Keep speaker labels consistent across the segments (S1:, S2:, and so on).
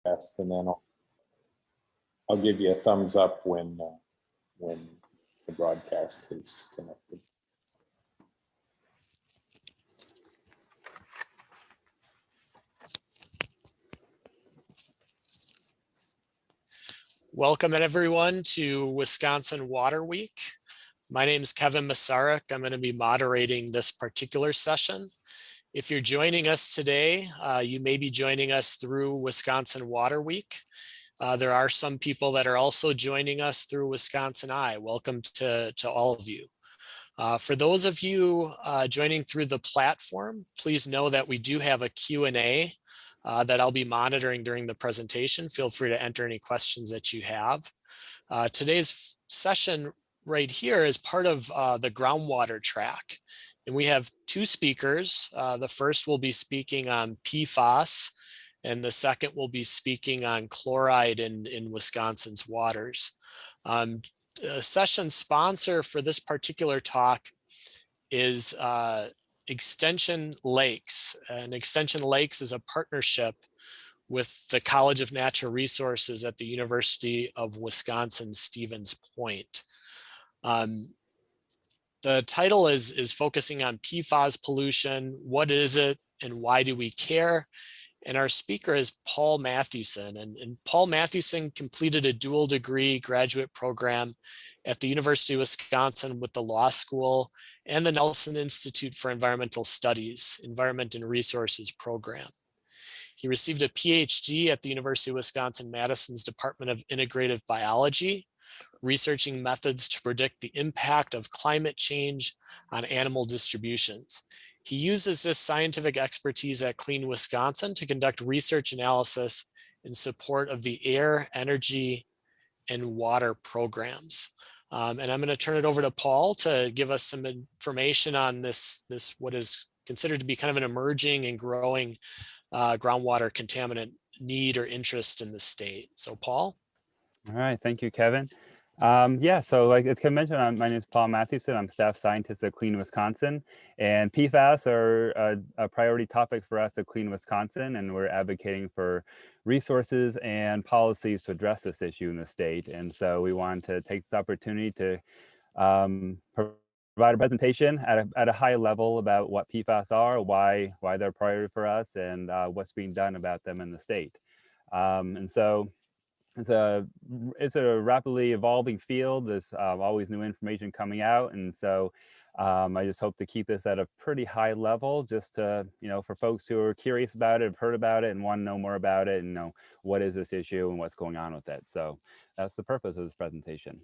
S1: broadcast, and then I'll give you a thumbs up when the broadcast is connected.
S2: Welcome everyone to Wisconsin Water Week. My name is Kevin Masaryk. I'm going to be moderating this particular session. If you're joining us today, you may be joining us through Wisconsin Water Week. There are some people that are also joining us through Wisconsin Eye. Welcome to all of you. For those of you joining through the platform, please know that we do have a Q&A that I'll be monitoring during the presentation. Feel free to enter any questions that you have. Today's session right here is part of the groundwater track. And we have two speakers. The first will be speaking on PFAS, and the second will be speaking on chloride in Wisconsin's waters. The session sponsor for this particular talk is Extension Lakes. And Extension Lakes is a partnership with the College of Natural Resources at the University of Wisconsin Stevens Point. The title is focusing on PFAS pollution. What is it and why do we care? And our speaker is Paul Mathewson. And Paul Mathewson completed a dual degree graduate program at the University of Wisconsin with the law school and the Nelson Institute for Environmental Studies, Environment and Resources program. He received a PhD at the University of Wisconsin-Madison's Department of Integrative Biology, researching methods to predict the impact of climate change on animal distributions. He uses this scientific expertise at Clean Wisconsin to conduct research analysis in support of the air, energy, and water programs. And I'm going to turn it over to Paul to give us some information on this what is considered to be kind of an emerging and growing groundwater contaminant need or interest in the state. So Paul.
S3: All right, thank you, Kevin. Yeah, so like as Kevin mentioned, my name is Paul Mathewson. I'm staff scientist at Clean Wisconsin, and PFAS are a priority topic for us at Clean Wisconsin, and we're advocating for resources and policies to address this issue in the state. And so we want to take this opportunity to provide a presentation at a high level about what PFAS are, why they're a priority for us, and what's being done about them in the state. And so it's a rapidly evolving field. There's always new information coming out, and so I just hope to keep this at a pretty high level, just to, for folks who are curious about it, have heard about it, and want to know more about it, and know what is this issue and what's going on with it. So that's the purpose of this presentation.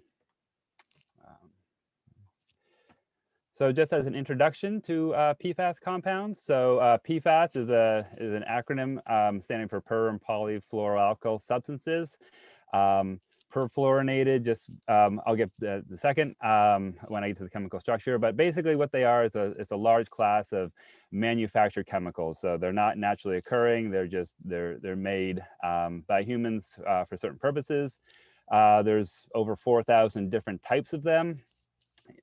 S3: So just as an introduction to PFAS compounds, so PFAS is an acronym standing for per and polyfluoroalkyl substances. Perfluorinated, just I'll get the second when I get to the chemical structure, but basically what they are is it's a large class of manufactured chemicals. So they're not naturally occurring, they're made by humans for certain purposes. There's over 4,000 different types of them.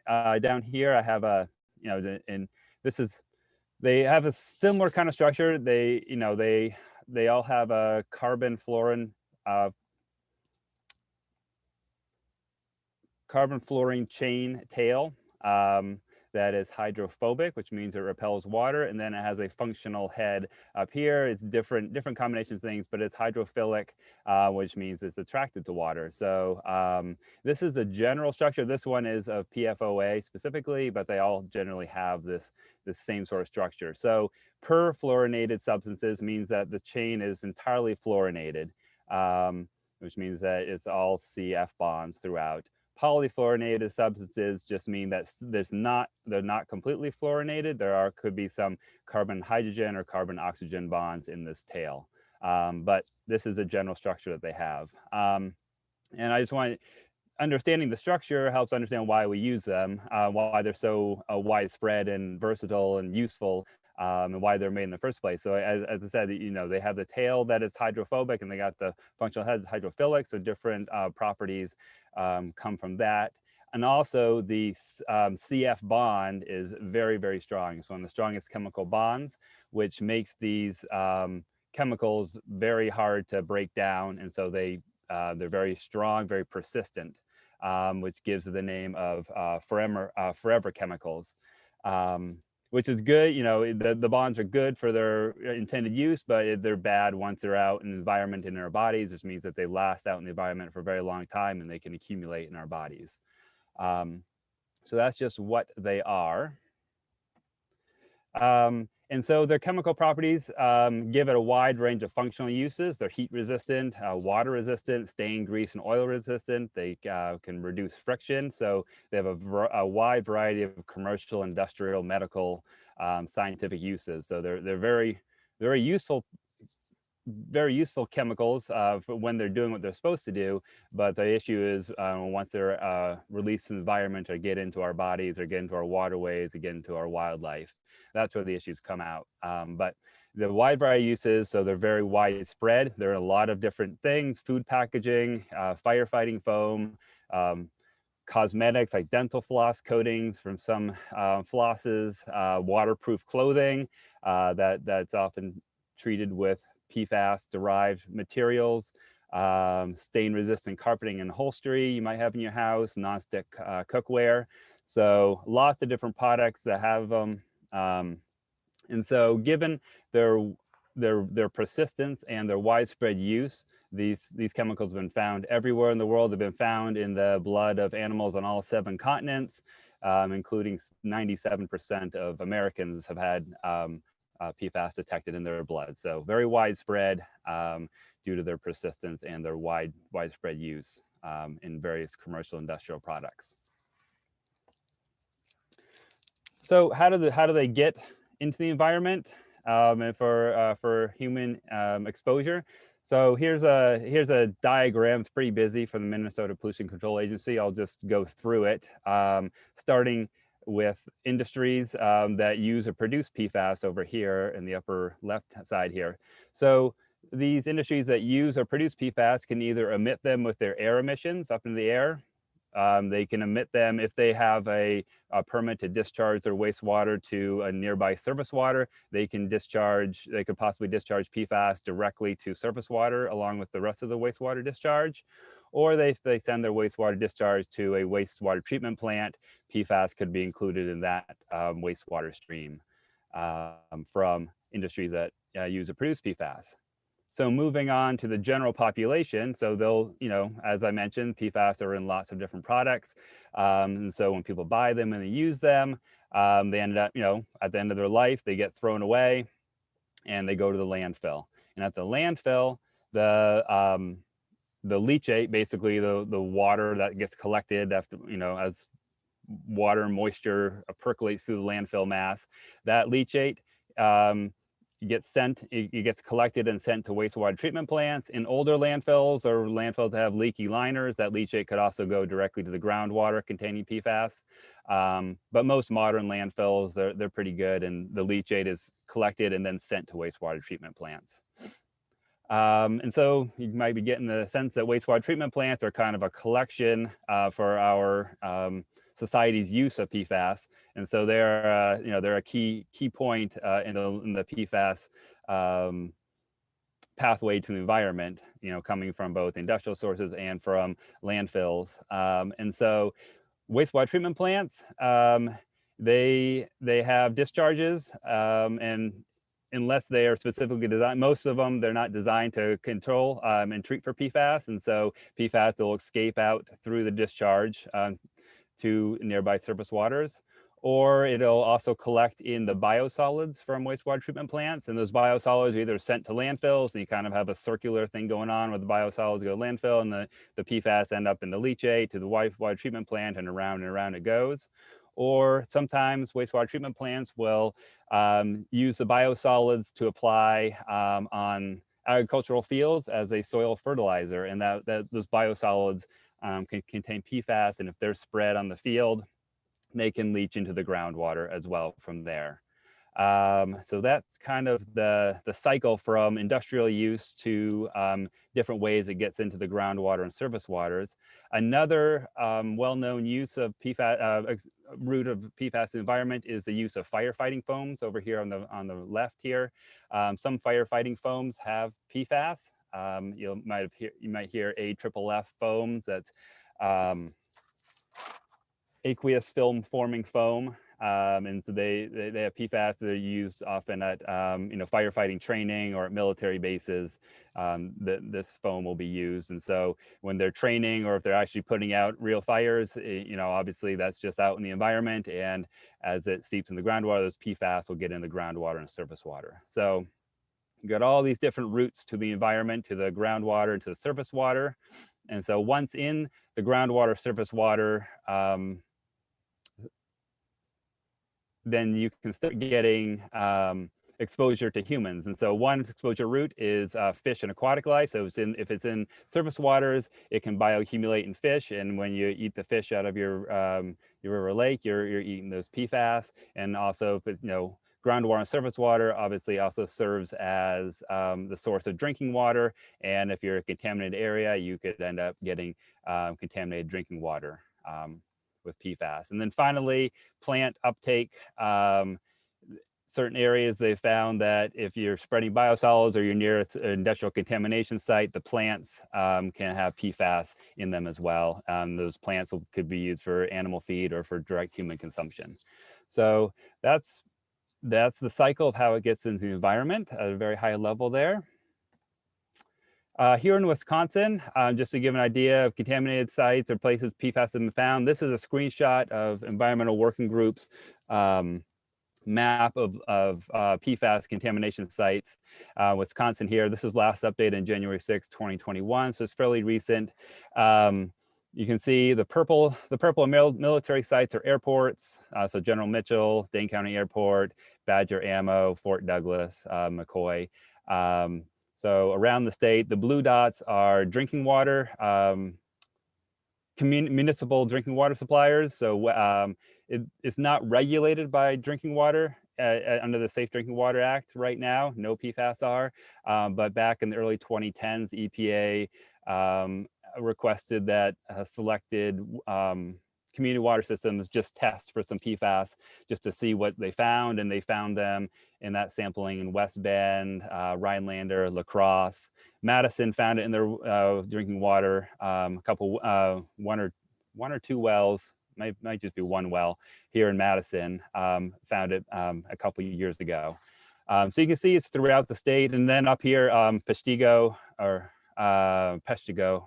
S3: Down here I have they have a similar kind of structure. They all have a carbon fluorine chain tail that is hydrophobic, which means it repels water, and then it has a functional head up here. It's different combinations of things, but it's hydrophilic, which means it's attracted to water. So this is a general structure. This one is of PFOA specifically, but they all generally have this same sort of structure. So perfluorinated substances means that the chain is entirely fluorinated, which means that it's all CF bonds throughout. Polyfluorinated substances just mean that they're not completely fluorinated. Could be some carbon hydrogen or carbon oxygen bonds in this tail, but this is the general structure that they have. And I just want understanding the structure helps understand why we use them, why they're so widespread and versatile and useful, and why they're made in the first place. So as I said, they have the tail that is hydrophobic, and they got the functional head hydrophilic, so different properties come from that. And also the CF bond is very, very strong. It's one of the strongest chemical bonds, which makes these chemicals very hard to break down, and so they're very strong, very persistent, which gives it the name of forever chemicals, which is good. You know, the bonds are good for their intended use, but they're bad once they're out in the environment in our bodies, which means that they last out in the environment for a very long time and they can accumulate in our bodies. So that's just what they are. And so their chemical properties give it a wide range of functional uses. They're heat resistant, water resistant, stain, grease, and oil resistant. They can reduce friction. So they have a wide variety of commercial, industrial, medical, scientific uses. So they're very useful. Very useful chemicals for when they're doing what they're supposed to do, but the issue is once they're released in the environment or get into our bodies or get into our waterways or get into our wildlife, that's where the issues come out. But the wide variety of uses, so they're very widespread. There are a lot of different things: food packaging, firefighting foam, cosmetics like dental floss coatings from some flosses, waterproof clothing that's often treated with PFAS derived materials, stain resistant carpeting and upholstery you might have in your house, nonstick cookware. So lots of different products that have them. And so given their persistence and their widespread use, these chemicals have been found everywhere in the world. They've been found in the blood of animals on all 7 continents, including 97% of Americans have had PFAS detected in their blood. So very widespread due to their persistence and their widespread use in various commercial industrial products. So how do they get into the environment and for human exposure? So here's a diagram. It's pretty busy for the Minnesota Pollution Control Agency. I'll just go through it, starting with industries that use or produce PFAS over here in the upper left side here. So these industries that use or produce PFAS can either emit them with their air emissions up into the air. They can emit them if they have a permit to discharge their wastewater to a nearby surface water. They could possibly discharge PFAS directly to surface water along with the rest of the wastewater discharge. Or they send their wastewater discharge to a wastewater treatment plant. PFAS could be included in that wastewater stream from industries that use or produce PFAS. So moving on to the general population, so they'll, as I mentioned, PFAS are in lots of different products. And so when people buy them and they use them, they end up, at the end of their life, they get thrown away and they go to the landfill. And at the landfill, the leachate, basically the water that gets collected after, as water and moisture percolates through the landfill mass, that leachate it gets collected and sent to wastewater treatment plants. In older landfills or landfills that have leaky liners, that leachate could also go directly to the groundwater containing PFAS. But most modern landfills, they're pretty good, and the leachate is collected and then sent to wastewater treatment plants. And so you might be getting the sense that wastewater treatment plants are kind of a collection for our society's use of PFAS, and so they're a key point in the PFAS pathway to the environment, coming from both industrial sources and from landfills. And so wastewater treatment plants, they have discharges, and unless they are specifically designed, most of them, they're not designed to control and treat for PFAS. And so PFAS will escape out through the discharge to nearby surface waters, or it'll also collect in the biosolids from wastewater treatment plants. And those biosolids are either sent to landfills, and you kind of have a circular thing going on where the biosolids go to landfill and the PFAS end up in the leachate to the wastewater treatment plant, and around it goes. Or sometimes wastewater treatment plants will use the biosolids to apply on agricultural fields as a soil fertilizer, and those biosolids can contain PFAS, and if they're spread on the field, they can leach into the groundwater as well from there. So that's kind of the cycle from industrial use to different ways it gets into the groundwater and surface waters. Another well-known use of PFAS, root of PFAS in the environment is the use of firefighting foams over here on the left here. Some firefighting foams have PFAS. You might hear AFFF foams. That's aqueous film forming foam. And so they have PFAS. They're used often at firefighting training or at military bases. This foam will be used, and so when they're training or if they're actually putting out real fires, obviously that's just out in the environment, and as it seeps in the groundwater, those PFAS will get in the groundwater and surface water. So you got all these different routes to the environment, to the groundwater, and to the surface water, and so once in the groundwater, surface water, then you can start getting exposure to humans. And so one exposure route is fish and aquatic life. So if it's in surface waters, it can bioaccumulate in fish. And when you eat the fish out of your river or lake, you're eating those PFAS. And also, if it's, groundwater and surface water obviously also serves as the source of drinking water. And if you're a contaminated area, you could end up getting contaminated drinking water with PFAS. And then finally, plant uptake. Certain areas they found that if you're spreading biosolids or you're near an industrial contamination site, the plants can have PFAS in them as well. Those plants could be used for animal feed or for direct human consumption. So that's the cycle of how it gets into the environment at a very high level there. Here in Wisconsin, just to give an idea of contaminated sites or places PFAS have been found, this is a screenshot of Environmental Working Group's map of PFAS contamination sites. Wisconsin here, this is last updated on January 6, 2021, so it's fairly recent. You can see the purple military sites are airports, so General Mitchell, Dane County Airport, Badger Ammo, Fort Douglas, McCoy. So around the state, the blue dots are drinking water, municipal drinking water suppliers. So it's not regulated by drinking water under the Safe Drinking Water Act right now. No PFAS are, but back in the early 2010s, EPA requested that selected community water systems just test for some PFAS just to see what they found, and they found them in that sampling in West Bend, Rhinelander, La Crosse. Mathewson found it in their drinking water. One or two wells, might just be one well here in Mathewson, found it a couple of years ago. So you can see it's throughout the state, and then up here, Peshtigo,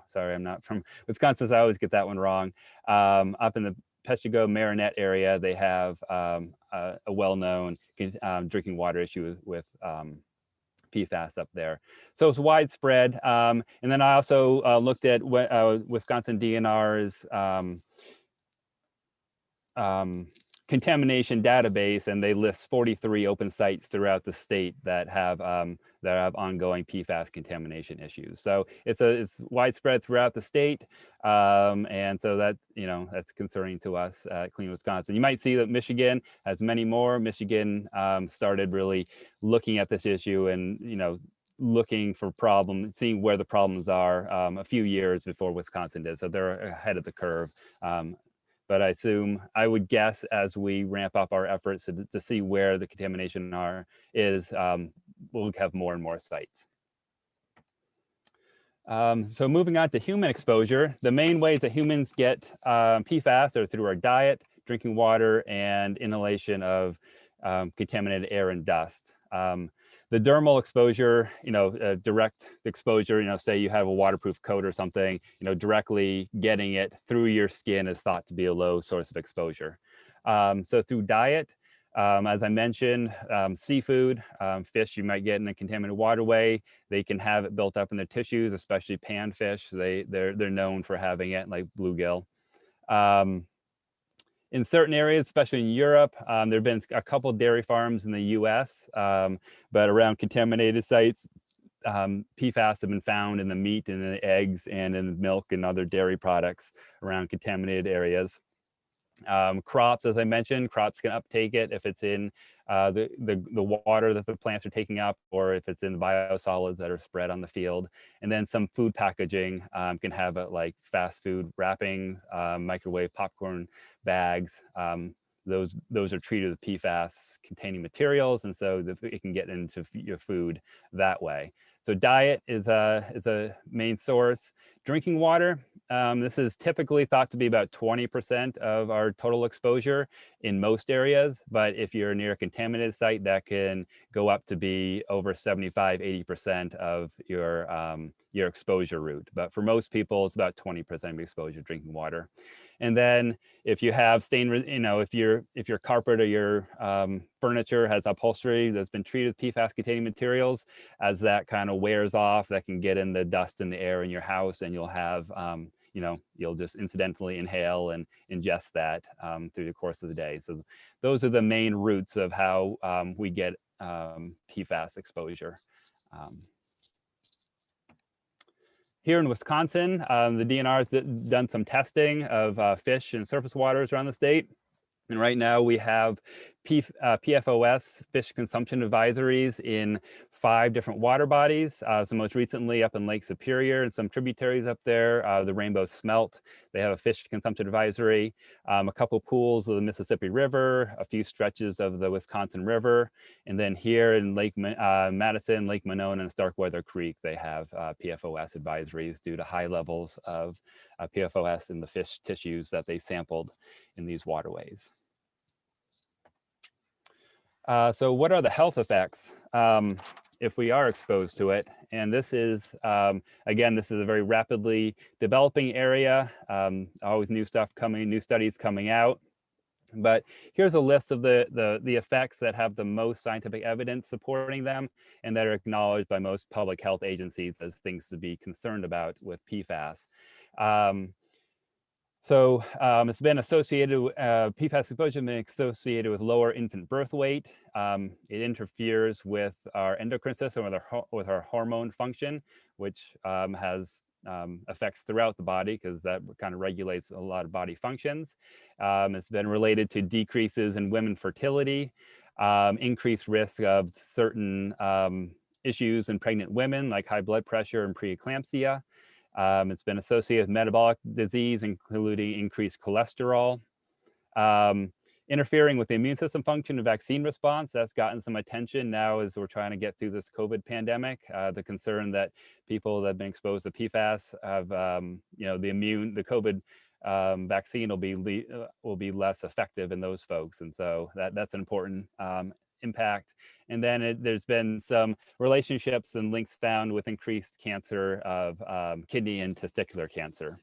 S3: sorry, I'm not from Wisconsin, so I always get that one wrong. Up in the Peshtigo Marinette area, they have a well-known drinking water issue with PFAS up there. So it's widespread. And then I also looked at Wisconsin DNR's contamination database, and they list 43 open sites throughout the state that have ongoing PFAS contamination issues. So it's widespread throughout the state, and so that's concerning to us at Clean Wisconsin. You might see that Michigan has many more. Michigan started really looking at this issue and looking for problems, seeing where the problems are a few years before Wisconsin did. So they're ahead of the curve. But I would guess as we ramp up our efforts to see where the contamination is, we'll have more and more sites. So moving on to human exposure, the main ways that humans get PFAS are through our diet, drinking water, and inhalation of contaminated air and dust. The dermal exposure, direct exposure, say you have a waterproof coat or something, directly getting it through your skin is thought to be a low source of exposure. So through diet, as I mentioned, seafood, fish you might get in a contaminated waterway, they can have it built up in their tissues, especially panfish. They're known for having it, like bluegill. In certain areas, especially in Europe, there have been a couple of dairy farms in the US, but around contaminated sites, PFAS have been found in the meat and the eggs and in milk and other dairy products around contaminated areas. Crops, as I mentioned, crops can uptake it if it's in the water that the plants are taking up, or if it's in the biosolids that are spread on the field. And then some food packaging can have it like fast food wrapping, microwave popcorn bags. Those are treated with PFAS containing materials, and so it can get into your food that way. So diet is a main source. Drinking water, this is typically thought to be about 20% of our total exposure in most areas, but if you're near a contaminated site, that can go up to be over 75, 80% of your exposure route. But for most people, it's about 20% of exposure drinking water. And then if you have if your carpet or your furniture has upholstery that's been treated with PFAS containing materials, as that kind of wears off, that can get in the dust in the air in your house, and you'll have you'll just incidentally inhale and ingest that through the course of the day. So those are the main routes of how we get PFAS exposure. Here in Wisconsin, the DNR has done some testing of fish and surface waters around the state. And right now we have PFOS, fish consumption advisories, in 5 different water bodies. So most recently up in Lake Superior and some tributaries up there, the Rainbow Smelt, they have a fish consumption advisory. A couple pools of the Mississippi River, a few stretches of the Wisconsin River. And then here in Lake Mathewson, Lake Monona, and Starkweather Creek, they have PFOS advisories due to high levels of PFOS in the fish tissues that they sampled in these waterways. So what are the health effects if we are exposed to it? And this is, again, this is a very rapidly developing area. Always new stuff coming, new studies coming out. But here's a list of the effects that have the most scientific evidence supporting them and that are acknowledged by most public health agencies as things to be concerned about with PFAS. So it's been associated, PFAS exposure has been associated with lower infant birth weight. It interferes with our endocrine system, with our hormone function, which has effects throughout the body because that kind of regulates a lot of body functions. It's been related to decreases in women's fertility, increased risk of certain issues in pregnant women like high blood pressure and preeclampsia. It's been associated with metabolic disease, including increased cholesterol. Interfering with the immune system function and vaccine response, that's gotten some attention now as we're trying to get through this COVID pandemic. The concern that people that have been exposed to PFAS have, the COVID vaccine will be less effective in those folks. And so that's an important impact. And then there's been some relationships and links found with increased cancer of kidney and testicular cancer.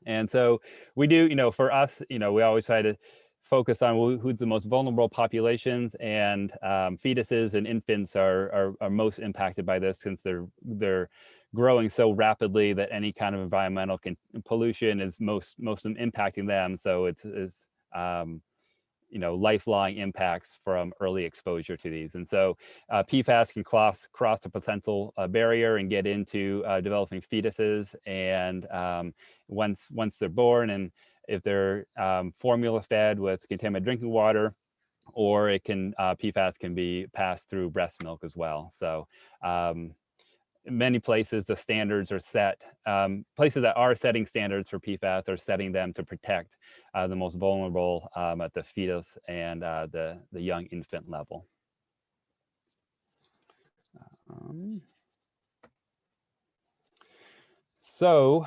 S3: And so we do, for us, we always try to focus on who's the most vulnerable populations, and fetuses and infants are most impacted by this since they're growing so rapidly that any kind of environmental pollution is most impacting them. So it's lifelong impacts from early exposure to these. And so PFAS can cross a potential barrier and get into developing fetuses. And once they're born, and if they're formula fed with contaminated drinking water, or PFAS can be passed through breast milk as well. So in many places, the standards are set. Places that are setting standards for PFAS are setting them to protect the most vulnerable at the fetus and the young infant level. So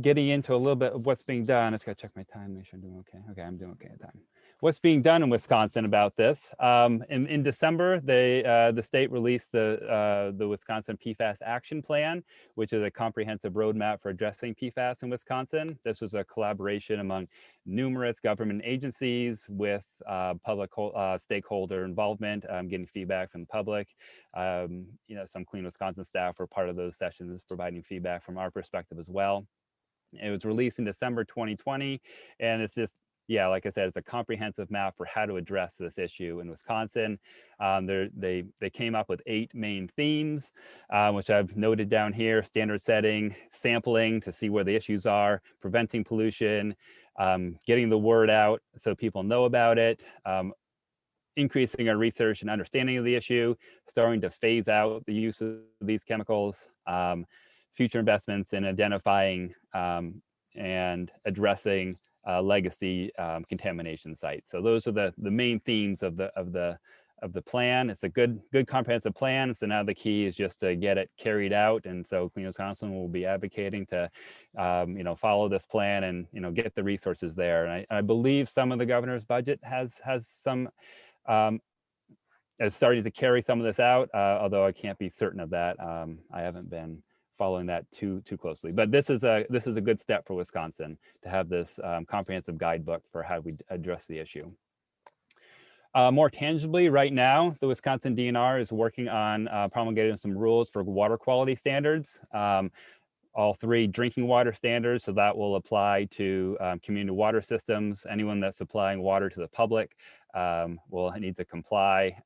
S3: getting into a little bit of what's being done, I just gotta check my time, make sure I'm doing okay. Okay, I'm doing okay at time. What's being done in Wisconsin about this? In December, the state released the Wisconsin PFAS Action Plan, which is a comprehensive roadmap for addressing PFAS in Wisconsin. This was a collaboration among numerous government agencies with public stakeholder involvement, getting feedback from the public. Some Clean Wisconsin staff were part of those sessions, providing feedback from our perspective as well. It was released in December 2020, and it's just, like I said, it's a comprehensive map for how to address this issue in Wisconsin. They came up with 8 main themes, which I've noted down here: standard setting, sampling to see where the issues are, preventing pollution, getting the word out so people know about it, increasing our research and understanding of the issue, starting to phase out the use of these chemicals, future investments in identifying and addressing legacy contamination sites. So those are the main themes of the plan. It's a good comprehensive plan. So now the key is just to get it carried out. And so Clean Wisconsin will be advocating to, follow this plan and, get the resources there. And I believe some of the governor's budget has some, is starting to carry some of this out, although I can't be certain of that. I haven't been following that too closely, but this is a good step for Wisconsin to have this comprehensive guidebook for how we address the issue. More tangibly, right now, the Wisconsin DNR is working on promulgating some rules for water quality standards. All 3 drinking water standards, so that will apply to community water systems. Anyone that's supplying water to the public will need to comply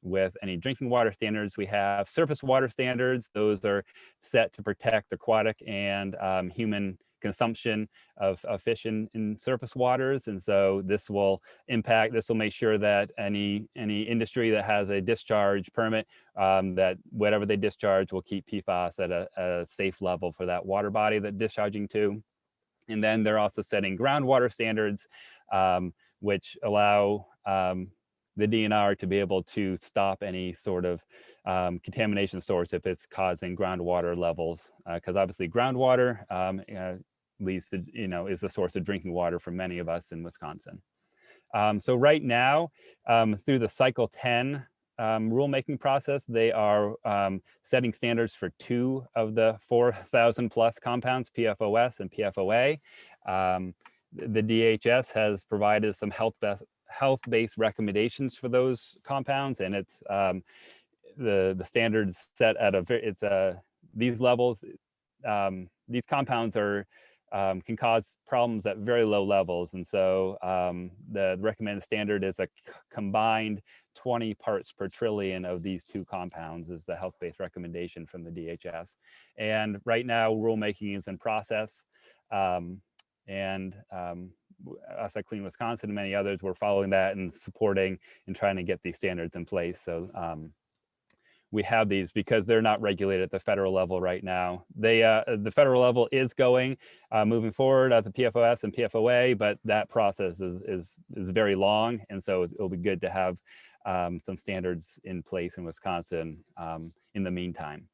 S3: with any drinking water standards we have. Surface water standards, those are set to protect aquatic and human consumption of fish in surface waters. And so this will make sure that any industry that has a discharge permit, that whatever they discharge will keep PFAS at a safe level for that water body that discharging to. And then they're also setting groundwater standards, which allow the DNR to be able to stop any sort of contamination source if it's causing groundwater levels, because obviously groundwater leads to, is the source of drinking water for many of us in Wisconsin. So right now, through the Cycle 10 rulemaking process, they are setting standards for 2 of the 4,000 plus compounds, PFOS and PFOA. The DHS has provided some health-based recommendations for those compounds, and it's the standards set at these levels. These compounds can cause problems at very low levels, and so the recommended standard is a combined 20 parts per trillion of these 2 compounds is the health-based recommendation from the DHS. And right now, rulemaking is in process, and us at Clean Wisconsin and many others, we're following that and supporting and trying to get these standards in place. So we have these because they're not regulated at the federal level right now. The federal level is moving forward at the PFOS and PFOA, but that process is very long. And so it'll be good to have some standards in place in Wisconsin in the meantime.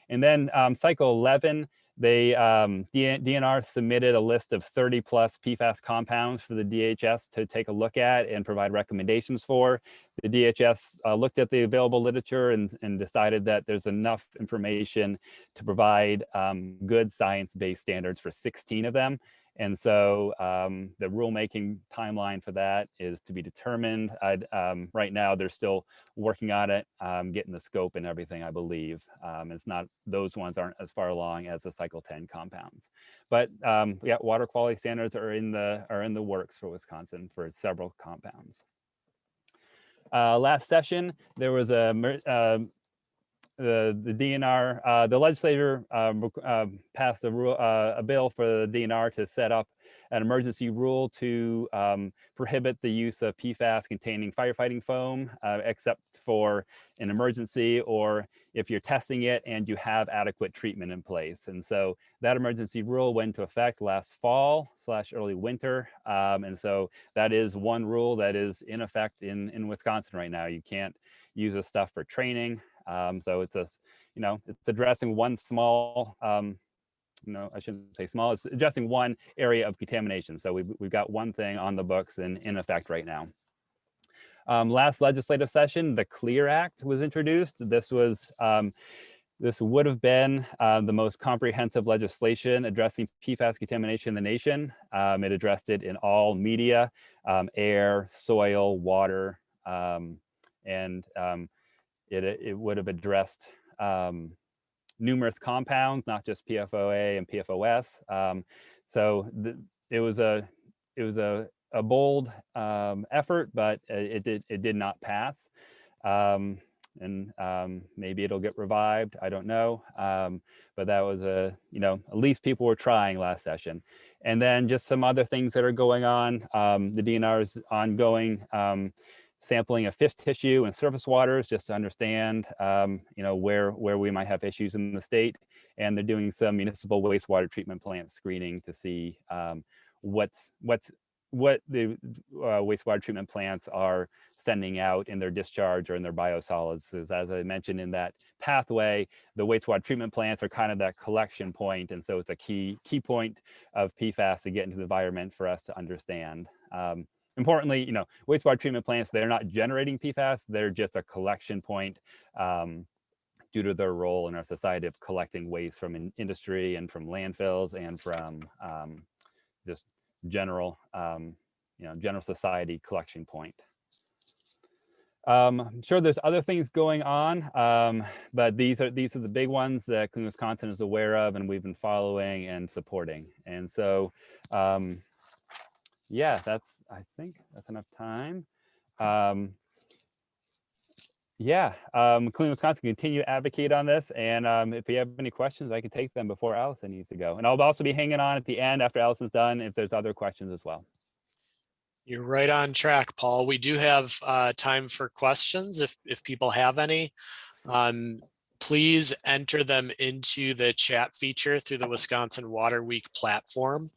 S3: And then Cycle 11, DNR submitted a list of 30 plus PFAS compounds for the DHS to take a look at and provide recommendations for. The DHS looked at the available literature and decided that there's enough information to provide good science-based standards for 16 of them. And so the rulemaking timeline for that is to be determined. Right now, they're still working on it, getting the scope and everything, I believe. Those ones aren't as far along as the Cycle 10 compounds. But yeah, water quality standards are in the works for Wisconsin for several compounds. Last session, there was the DNR, the legislature passed a bill for the DNR to set up an emergency rule to prohibit the use of PFAS containing firefighting foam, except for an emergency or if you're testing it and you have adequate treatment in place. And so that emergency rule went into effect last fall/early winter. And so that is one rule that is in effect in Wisconsin right now. You can't use this stuff for training. So it's it's addressing one small, I shouldn't say small, it's addressing one area of contamination. So we've got one thing on the books and in effect right now. Last legislative session, the CLEAR Act was introduced. This would have been the most comprehensive legislation addressing PFAS contamination in the nation. It addressed it in all media, air, soil, water, and it would have addressed numerous compounds, not just PFOA and PFOS. So it was a bold effort, but it did not pass. and maybe it'll get revived. I don't know. But that was at least people were trying last session. And then just some other things that are going on. The DNR is ongoing sampling of fish tissue and surface waters just to understand, where we might have issues in the state. And they're doing some municipal wastewater treatment plant screening to see what the wastewater treatment plants are sending out in their discharge or in their biosolids. As I mentioned in that pathway, the wastewater treatment plants are kind of that collection point. And so it's a key point of PFAS to get into the environment for us to understand. Importantly, wastewater treatment plants, they're not generating PFAS, they're just a collection point due to their role in our society of collecting waste from industry and from landfills and from just general society collection point. I'm sure there's other things going on, but these are the big ones that Clean Wisconsin is aware of and we've been following and supporting. And so, yeah, I think that's enough time. Clean Wisconsin continue to advocate on this. And if you have any questions, I can take them before Allison needs to go. And I'll also be hanging on at the end after Allison's done if there's other questions as well.
S2: You're right on track, Paul. We do have time for questions if people have any. Please enter them into the chat feature through the Wisconsin Water Week platform,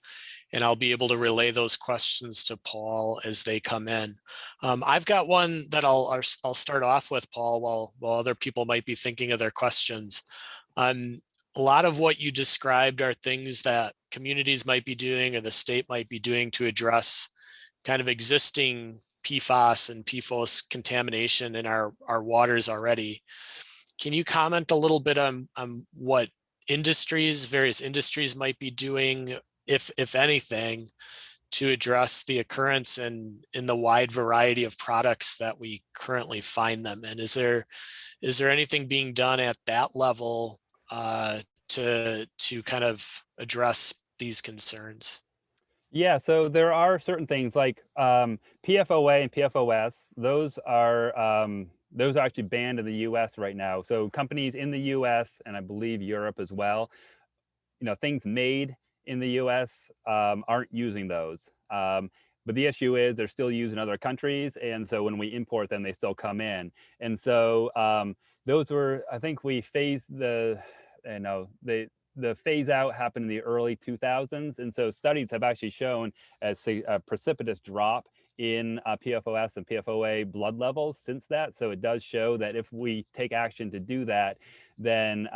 S2: and I'll be able to relay those questions to Paul as they come in. I've got one that I'll start off with, Paul, while other people might be thinking of their questions. A lot of what you described are things that communities might be doing or the state might be doing to address kind of existing PFAS and PFOS contamination in our waters already. Can you comment a little bit on what various industries might be doing, if anything, to address the occurrence in the wide variety of products that we currently find them in? Is there anything being done at that level to kind of address these concerns?
S3: Yeah, so there are certain things like PFOA and PFOS. Those are actually banned in the U.S. right now. So companies in the U.S. and I believe Europe as well, things made in the U.S. Aren't using those. But the issue is they're still used in other countries, and so when we import them, they still come in. And so those were, I think, we phased the phase out happened in the early 2000s. And so studies have actually shown a precipitous drop in PFOS and PFOA blood levels since that. So it does show that if we take action to do that, then,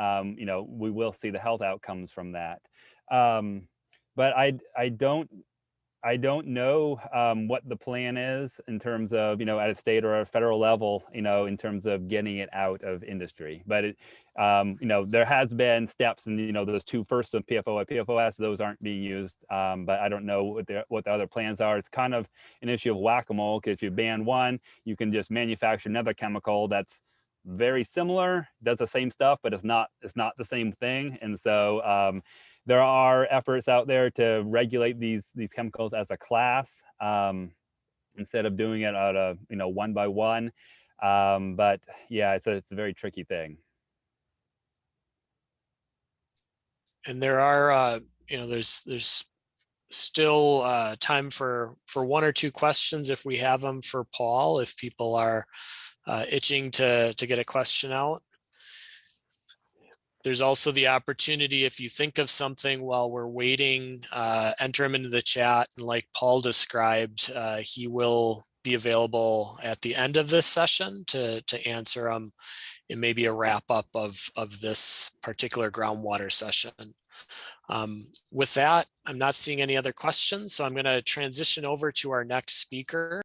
S3: we will see the health outcomes from that. But I don't know what the plan is in terms of, at a state or a federal level, in terms of getting it out of industry. But there has been steps, and those two first of PFOA, PFOS, those aren't being used. But I don't know what the other plans are. It's kind of an issue of whack-a-mole, because if you ban one, you can just manufacture another chemical that's very similar, does the same stuff, but it's not the same thing. And so there are efforts out there to regulate these chemicals as a class instead of doing it out of one by one. But yeah, it's a very tricky thing.
S2: And there are there's still time for one or two questions if we have them for Paul, if people are itching to get a question out. There's also the opportunity, if you think of something while we're waiting, enter them into the chat. And like Paul described, he will be available at the end of this session to answer them in maybe a wrap up of this particular groundwater session. With that, I'm not seeing any other questions, so I'm going to transition over to our next speaker.